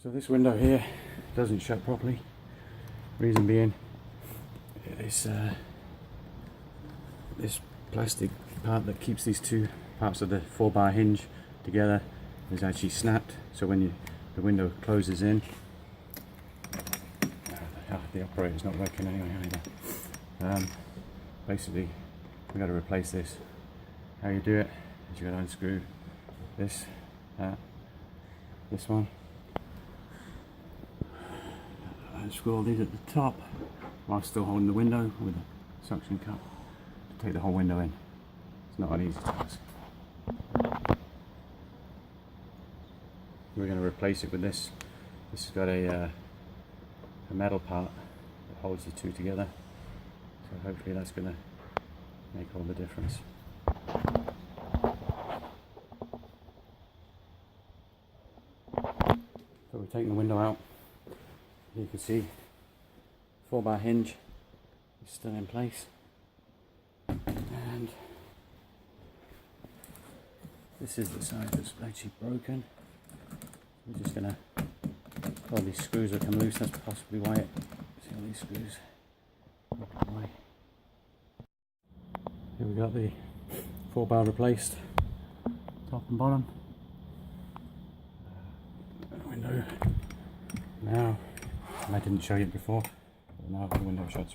So this window here doesn't shut properly. Reason being, this plastic part that keeps these two parts of the 4-bar hinge together is actually snapped. So when the window closes in, the operator's not working anyway either. Basically, we've got to replace this. How you do it is you got to unscrew this one, unscrew all these at the top while still holding the window with a suction cup to take the whole window in. It's not an easy task. We're going to replace it with this. This has got a metal part that holds the two together, so hopefully that's going to make all the difference. So we're taking the window out. You can see 4-bar hinge is still in place, and this is the side that's actually broken. We're just going to, all these screws will come loose, that's possibly why it, see all these screws away. Here we got the 4-bar replaced, top and bottom. Window now, I didn't show you it before, but now the window shuts